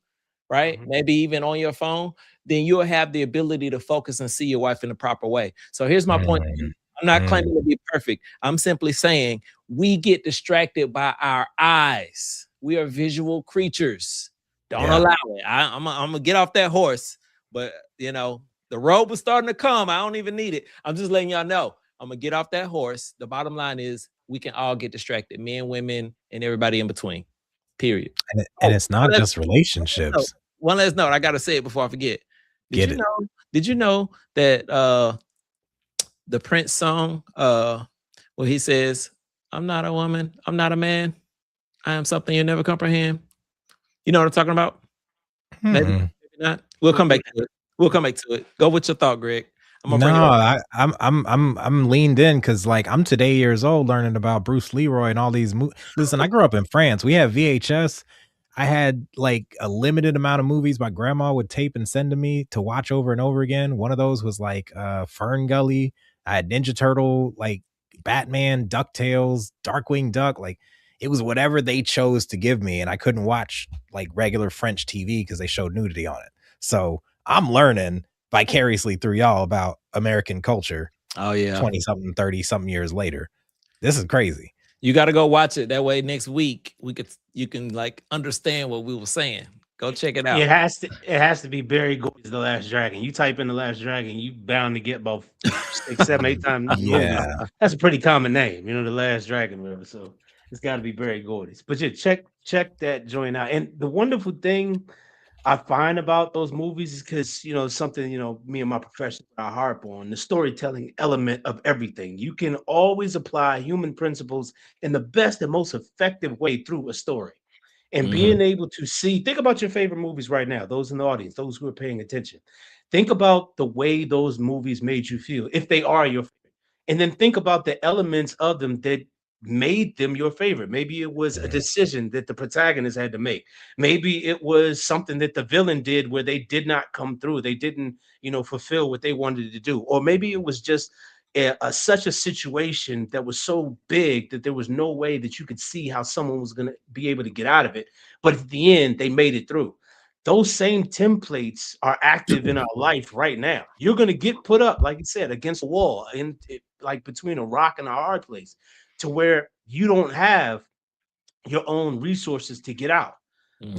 right? Mhm. Maybe even on your phone, then you'll have the ability to focus and see your wife in the proper way. So here's my point to Mm. you. I'm not Mm. claiming to be perfect. I'm simply saying we get distracted by our eyes. We are visual creatures. Don't Yeah. allow it. I'm gonna get off that horse, but the road was starting to come. I don't even need it. I'm just letting y'all know. I'm gonna get off that horse. The bottom line is we can all get distracted, men, women, and everybody in between. Period. And Oh, it's not just note. relationships. One last note. I gotta say it before I forget. Did Get you it. know? Did you know that the Prince song, where he says, "I'm not a woman, I'm not a man, I am something you never comprehend." You know what I'm talking about? Maybe, Mm-mm. maybe not. We'll come Mm-mm. back to it. We'll come back to it. Go with your thought, Greg. I'm gonna No, bring it over. I'm leaned in because like I'm today years old learning about Bruce Leroy and all these. Listen, I grew up in France. We had VHS. I had like a limited amount of movies my grandma would tape and send to me to watch over and over again. One of those was like Fern Gully. I had Ninja Turtle, like Batman, DuckTales, Darkwing Duck. Like it was whatever they chose to give me, and I couldn't watch like regular French TV because they showed nudity on it. So I'm learning vicariously through y'all about American culture Oh yeah. 20 something, 30 something years later. This is crazy. You got to go watch it. That way next week you can like understand what we were saying. Go check it out. It has to be Barry Gordy's The Last Dragon. You type in The Last Dragon, you bound to get about 6, 7, 8 times movies. Yeah. That's a pretty common name, The Last Dragon, whatever. So it's got to be Barry Gordy's. But yeah, check that joint out. And the wonderful thing I find about those movies is because something me and my profession I harp on the storytelling element of everything. You can always apply human principles in the best and most effective way through a story. And being able to think about your favorite movies right now, those in the audience, those who are paying attention. Think about the way those movies made you feel, if they are your favorite. And then think about the elements of them that made them your favorite. Maybe it was a decision that the protagonist had to make. Maybe it was something that the villain did where they did not come through. They didn't, fulfill what they wanted to do. Or maybe it was just such a situation that was so big that there was no way that you could see how someone was going to be able to get out of it. But at the end, they made it through. Those same templates are active in our life right now. You're going to get put up, like you said, against a wall, like between a rock and a hard place, to where you don't have your own resources to get out.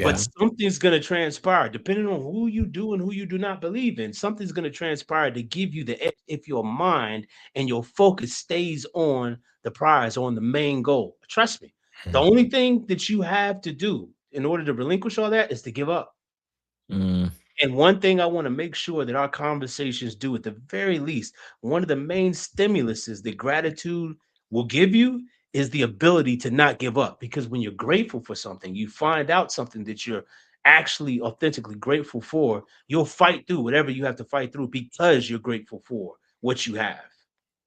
But something's going to transpire, depending on who you do and who you do not believe in. Something's going to transpire to give you the edge if your mind and your focus stays on the prize, on the main goal. Trust me, the only thing that you have to do in order to relinquish all that is to give up. And one thing I want to make sure that our conversations do, at the very least, one of the main stimuluses that gratitude will give you is the ability to not give up. Because when you're grateful for something, you find out something that you're actually authentically grateful for, you'll fight through whatever you have to fight through because you're grateful for what you have.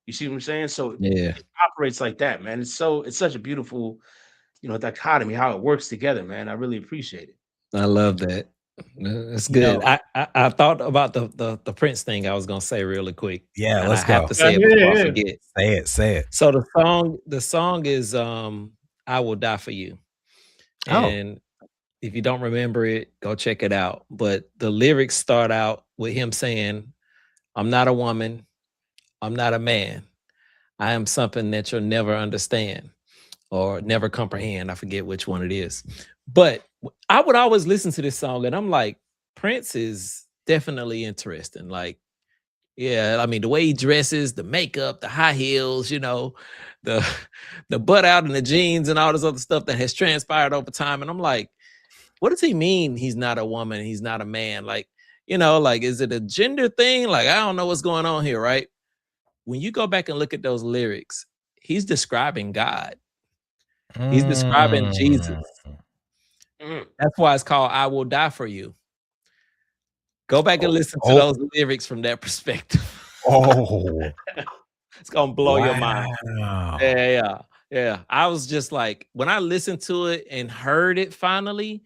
You see what I'm saying? So Yeah. it operates like that, man. It's such a beautiful, dichotomy, how it works together, man. I really appreciate it. I love that. That's You good. know, I thought about the Prince thing I was gonna say really quick. yeah, And I let's have go. to say it Yeah, before I yeah, yeah. forget. Say it. So the song is I Will Die for You. Oh. And if you don't remember it, go check it out. But the lyrics start out with him saying, I'm not a woman, I'm not a man. I am something that you'll never understand or never comprehend. I forget which one it is. But I would always listen to this song and I'm like, Prince is definitely interesting. Like, yeah, I mean, the way he dresses, the makeup, the high heels, the the butt out in the jeans and all this other stuff that has transpired over time. And I'm like, what does he mean he's not a woman, he's not a man? Like, like, is it a gender thing? Like, I don't know what's going on here, right? When you go back and look at those lyrics, he's describing God. He's describing Jesus. Mm. That's why it's called I Will Die for You. Go back and listen to Oh. those lyrics from that perspective. Oh. It's gonna blow your mind. Wow. Yeah. I was just like, when I listened to it and heard it finally,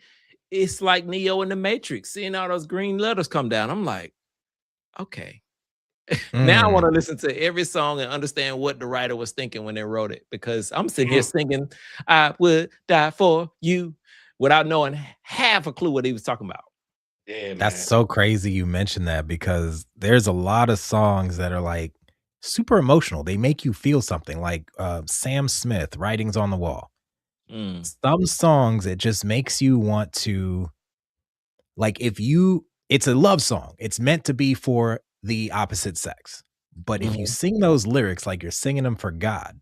it's like Neo in the Matrix, seeing all those green letters come down. I'm like, okay. Now I want to listen to every song and understand what the writer was thinking when they wrote it, because I'm sitting here singing, I would die for you, without knowing half a clue what he was talking about. Yeah, man. That's so crazy you mentioned that, because there's a lot of songs that are like super emotional. They make you feel something, like Sam Smith, Writings on the Wall. Some songs, it just makes you want to, like, it's a love song. It's meant to be for the opposite sex. But if you sing those lyrics like you're singing them for God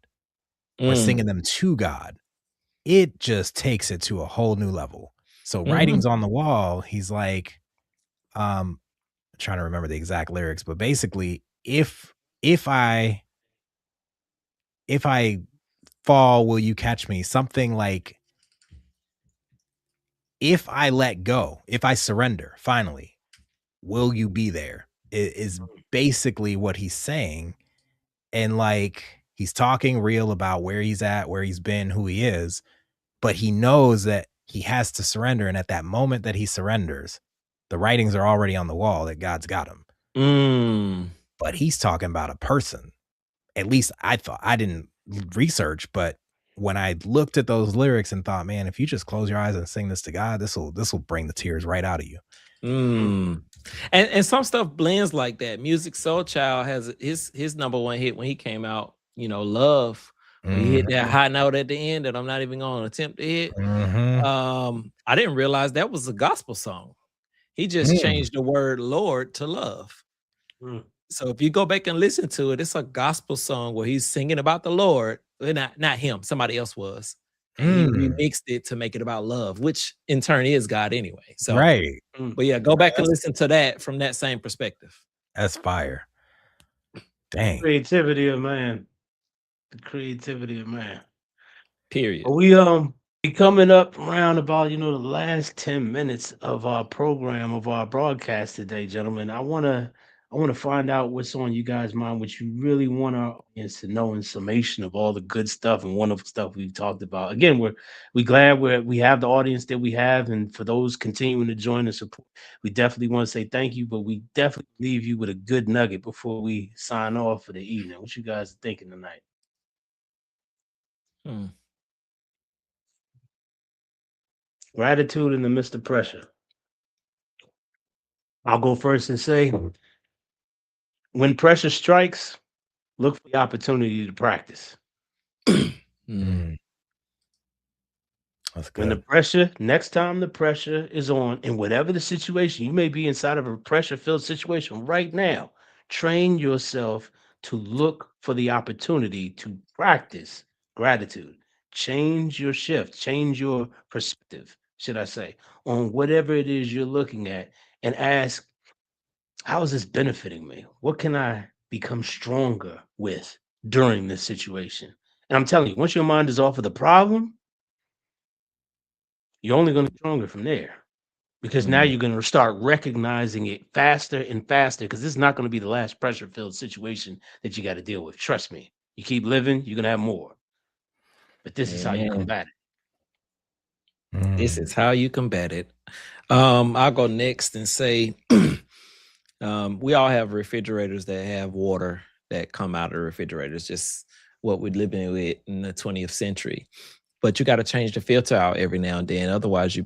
or singing them to God, it just takes it to a whole new level. So Writings on the Wall, he's like, I'm trying to remember the exact lyrics, but basically, if I fall, will you catch me? Something like, if I let go, if I surrender, finally, will you be there? It is basically what he's saying. And like, he's talking real about where he's at, where he's been, who he is, but he knows that he has to surrender. And at that moment that he surrenders, the writings are already on the wall that God's got him. But he's talking about a person. At least I thought. I didn't research, but when I looked at those lyrics and thought, man, if you just close your eyes and sing this to God, this will bring the tears right out of you. And some stuff blends like that. Music Soul Child has his number one hit when he came out, Love. When he hit that high note at the end that I'm not even gonna attempt to hit. I didn't realize that was a gospel song. He just changed the word Lord to love. So if you go back and listen to it, it's a gospel song where he's singing about the Lord. Not him, somebody else was. And he remixed it to make it about love, which in turn is God anyway. So right. But yeah, go back and listen to that from that same perspective. That's fire. Dang. Creativity of man. The creativity of man. Period. We coming up around about the last 10 minutes of our program, of our broadcast today, gentlemen. I wanna find out what's on you guys' mind, what you really want our audience to know in summation of all the good stuff and wonderful stuff we've talked about. Again, we glad we have the audience that we have, and for those continuing to join us, we definitely want to say thank you. But we definitely leave you with a good nugget before we sign off for the evening. What you guys are thinking tonight? Gratitude in the midst of pressure. I'll go first and say, when pressure strikes, look for the opportunity to practice. That's good. When the pressure, next time the pressure is on, in whatever the situation, you may be inside of a pressure-filled situation right now, train yourself to look for the opportunity to practice gratitude. Change your shift, change your perspective, should I say, on whatever it is you're looking at, and ask, how is this benefiting me? What can I become stronger with during this situation? And I'm telling you, once your mind is off of the problem, you're only going to get stronger from there, because now you're going to start recognizing it faster and faster, because this is not going to be the last pressure-filled situation that you got to deal with. Trust me. You keep living, you're going to have more. But this is how you combat it. This is how you combat it. I'll go next and say, we all have refrigerators that have water that come out of the refrigerators, just what we're living with in the 20th century. But you got to change the filter out every now and then. Otherwise, you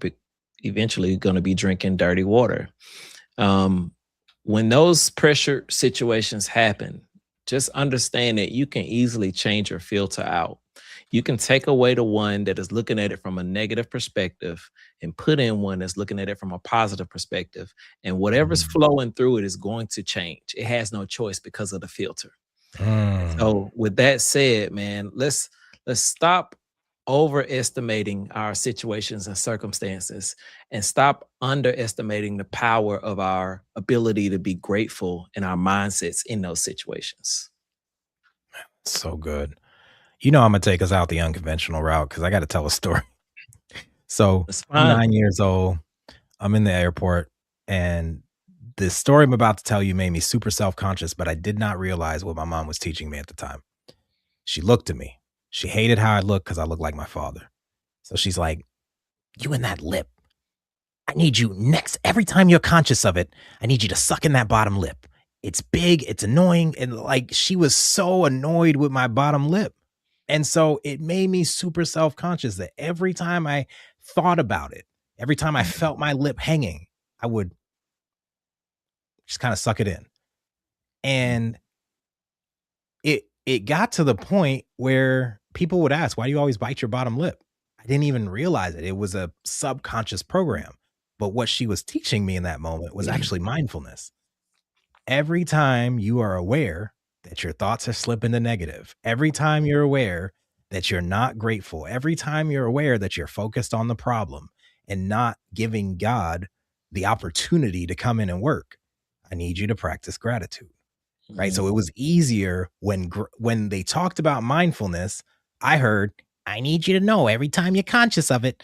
eventually going to be drinking dirty water. When those pressure situations happen, just understand that you can easily change your filter out. You can take away the one that is looking at it from a negative perspective and put in one that's looking at it from a positive perspective. And whatever's flowing through it is going to change. It has no choice because of the filter. So with that said, man, let's stop overestimating our situations and circumstances and stop underestimating the power of our ability to be grateful in our mindsets in those situations. So good. I'm going to take us out the unconventional route because I got to tell a story. So I'm 9 years old. I'm in the airport, and the story I'm about to tell you made me super self-conscious, but I did not realize what my mom was teaching me at the time. She looked at me. She hated how I looked because I looked like my father. So she's like, you and that lip. I need you next. Every time you're conscious of it, I need you to suck in that bottom lip. It's big. It's annoying. And she was so annoyed with my bottom lip. And so it made me super self-conscious that every time I thought about it, every time I felt my lip hanging, I would just kind of suck it in. And it got to the point where people would ask, why do you always bite your bottom lip? I didn't even realize it. It was a subconscious program. But what she was teaching me in that moment was actually mindfulness. Every time you are aware that your thoughts are slipping to negative, every time you're aware that you're not grateful, every time you're aware that you're focused on the problem and not giving God the opportunity to come in and work, I need you to practice gratitude. Right. So it was easier when they talked about mindfulness. I heard, I need you to know every time you're conscious of it.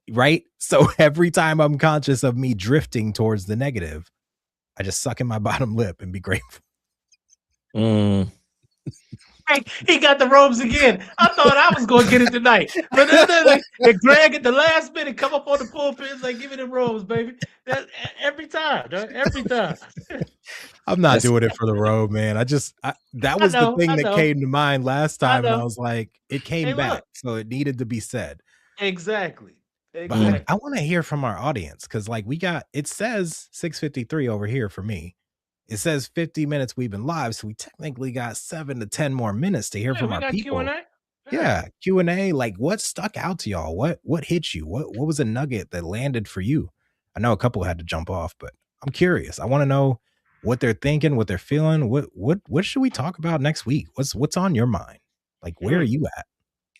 Right. So every time I'm conscious of me drifting towards the negative, I just suck in my bottom lip and be grateful. He got the robes again. I thought I was going to get it tonight, but then Greg at the last minute come up on the pulpit and like, "Give me the robes, baby." That every time, dog, every time. I'm not That's doing it for the road, man. That was the thing I that know, came to mind last I time, and I know. was like, it came Hey, back, look, so it needed to be said. exactly, But mm, I exactly. want to hear from our audience because, like, it says 6:53 over here for me. It says 50 minutes we've been live, so we technically got 7 to 10 more minutes to hear Yeah, from we our got Q and people. A. Yeah. Yeah, Q&A. Like, what stuck out to y'all? What hit you? What was a nugget that landed for you? I know a couple had to jump off, but I'm curious. I want to know what they're thinking, what they're feeling. What should we talk about next week? What's on your mind? Like, where are Mm, you at?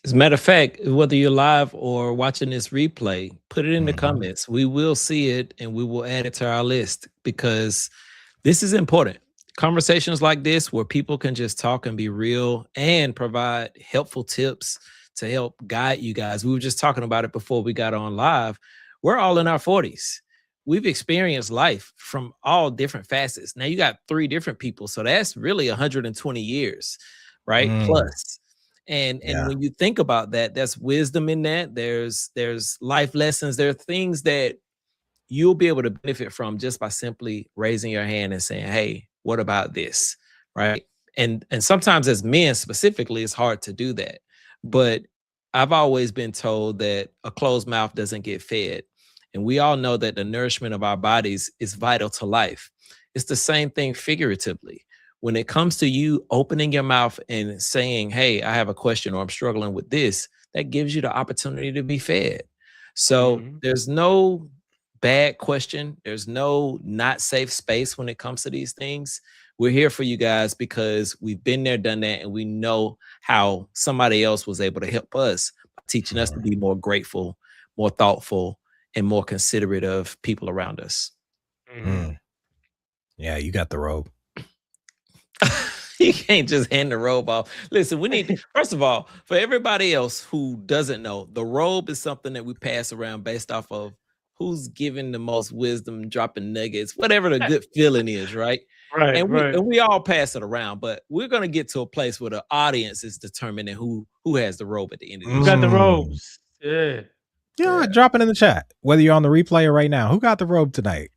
as a matter of fact, whether you're live or watching this replay, put it in the Mhm. comments. We will see it and we will add it to our list because this is important. Conversations like this, where people can just talk and be real and provide helpful tips to help guide you guys. We were just talking about it before we got on live. We're all in our 40s. We've experienced life from all different facets. Now you got three different people. So that's really 120 years, right? Mm, Plus. And yeah. when you think about that, there's wisdom in that. There's life lessons. There are things that you'll be able to benefit from just by simply raising your hand and saying, "Hey, what about this?" Right? And sometimes as men specifically, it's hard to do that. But I've always been told that a closed mouth doesn't get fed. And we all know that the nourishment of our bodies is vital to life. It's the same thing figuratively. When it comes to you opening your mouth and saying, "Hey, I have a question or I'm struggling with this," that gives you the opportunity to be fed. So mhm, there's no bad question. There's no not safe space when it comes to these things. We're here for you guys because we've been there, done that, and we know how somebody else was able to help us by teaching us to Mhm. be more grateful, more thoughtful, and more considerate of people around us. mhm. Mm. Yeah, you got the robe. You can't just hand the robe off. Listen, we need, first of all, for everybody else who doesn't know, the robe is something that we pass around based off of who's giving the most wisdom, dropping nuggets, whatever the good feeling is, right? Right, And we right. and we all pass it around, but we're gonna get to a place where the audience is determining who has the robe at the end of Who this got show. the Mm. robes? Yeah, You know what? yeah. Drop it in the chat. Whether you're on the replay or right now, who got the robe tonight?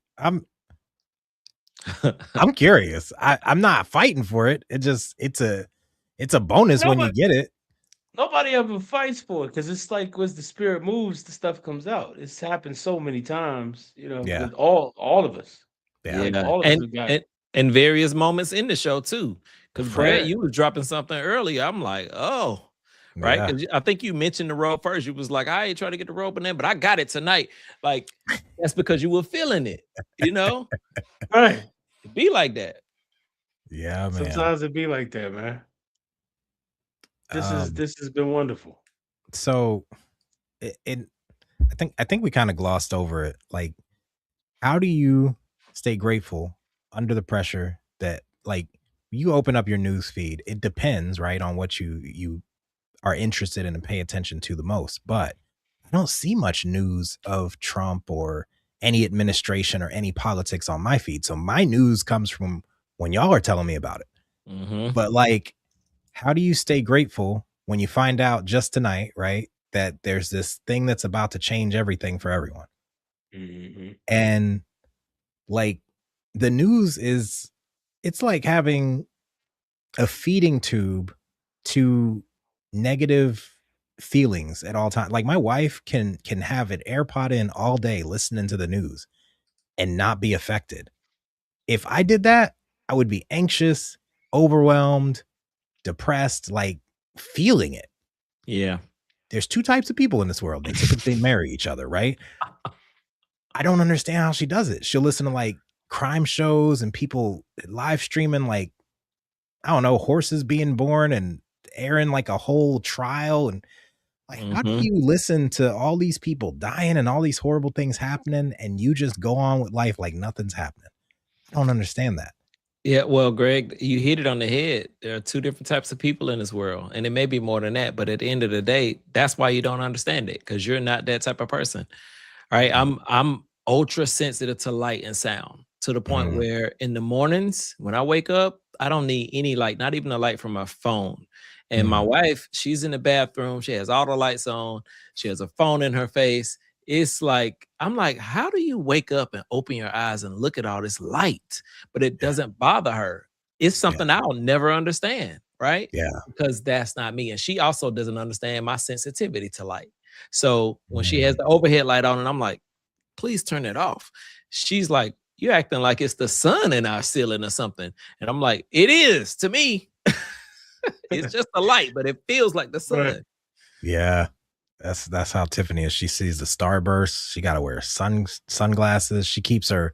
I'm curious. I'm not fighting for it. It's a bonus when you Nobody, get it. nobody ever fights for it because it's like as the spirit moves, the stuff comes out. It's happened so many times, Yeah. with all of us. Yeah. Like Yeah, all of us have got. and various moments in the show too. Because Brad, Right. Yeah, you was dropping something earlier. I'm like, oh, right. Yeah. Because I think you mentioned the robe first. You was like, I ain't trying to get the robe in there, but I got it tonight. Like, that's because you were feeling it. You know, right. it be like that. Yeah, man. Sometimes it be like that, man. Um, This has been wonderful. so it I think we kind of glossed over it. Like, how do you stay grateful under the pressure that, like, you open up your news feed? It depends, right, on what you are interested in and pay attention to the most. But I don't see much news of Trump or any administration or any politics on my feed. So my news comes from when y'all are telling me about it. Hmm. But, like, how do you stay grateful when you find out just tonight, right, that there's this thing that's about to change everything for everyone? Mhm. And, like, the news it's like having a feeding tube to negative feelings at all times. Like, my wife can have an AirPod in all day listening to the news and not be affected. If I did that, I would be anxious, overwhelmed, depressed, like, feeling it. Yeah. There's two types of people in this world. They typically marry each other, right? I don't understand how she does it. She'll listen to, like, crime shows and people live streaming, like, I don't know, horses being born and airing, like, a whole trial. And, like, how do Hmm. you listen to all these people dying and all these horrible things happening and you just go on with life like nothing's happening? I don't understand that. Yeah, well, Greg, you hit it on the head. There are two different types of people in this world, and it may be more than that. But at the end of the day, that's why you don't understand it because you're not that type of person. All right, Mm, I'm ultra sensitive to light and sound to the point mm, where in the mornings when I wake up, I don't need any light, not even a light from my phone. And my wife, she's in the bathroom. She has all the lights on. She has a phone in her face. It's like, I'm like, how do you wake up and open your eyes and look at all this light? But it doesn't bother her. It's something I'll never understand, right? Yeah. Because that's not me. And she also doesn't understand my sensitivity to light. So when she has the overhead light on, and I'm like, please turn it off. She's like, you're acting like it's the sun in our ceiling or something. And I'm like, it is to me. It's just a light, but it feels like the sun. Right. Yeah. That's how Tiffany is. She sees the starburst. She got to wear sunglasses. She keeps her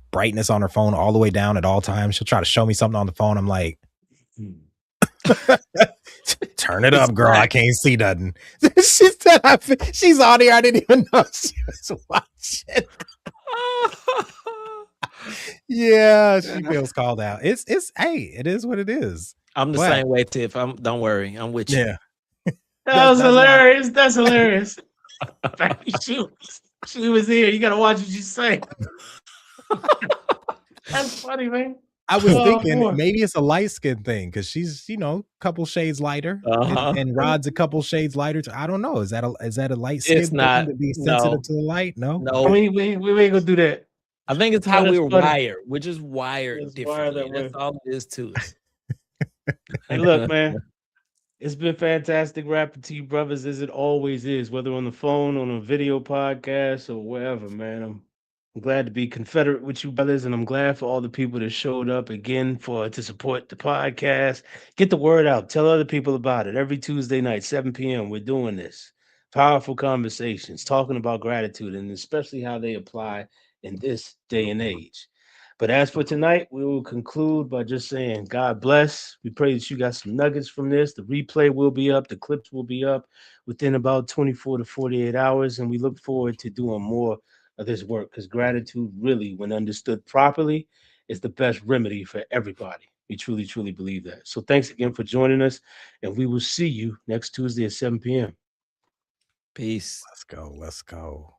brightness on her phone all the way down at all times. She'll try to show me something on the phone. I'm like, turn it up, girl. I can't see nothing. She's on here. I didn't even know she was watching. Yeah, she feels called out. It's hey, it is what it is. I'm the same way, Tiff. Don't worry. I'm with you. Yeah. That was hilarious. That's hilarious. she was here. You gotta watch what you say. That's funny, man. I was thinking maybe it's a light skin thing because she's, a couple shades lighter, and Rod's a couple shades lighter. I don't know. Is that a light skin thing to be sensitive to the light? No. We ain't gonna do that. I think it's how we're wired. We're just wired differently. That's all it is to us. Hey, look, man. It's been fantastic rapping to you, brothers, as it always is, whether on the phone, on a video podcast, or wherever, man. I'm glad to be Confederate with you, brothers, and I'm glad for all the people that showed up again to support the podcast. Get the word out. Tell other people about it. Every Tuesday night, 7 p.m., we're doing this. Powerful conversations, talking about gratitude, and especially how they apply in this day and age. But as for tonight, we will conclude by just saying, God bless. We pray that you got some nuggets from this. The replay will be up. The clips will be up within about 24 to 48 hours. And we look forward to doing more of this work because gratitude really, when understood properly, is the best remedy for everybody. We truly, truly believe that. So thanks again for joining us. And we will see you next Tuesday at 7 p.m. Peace. Let's go.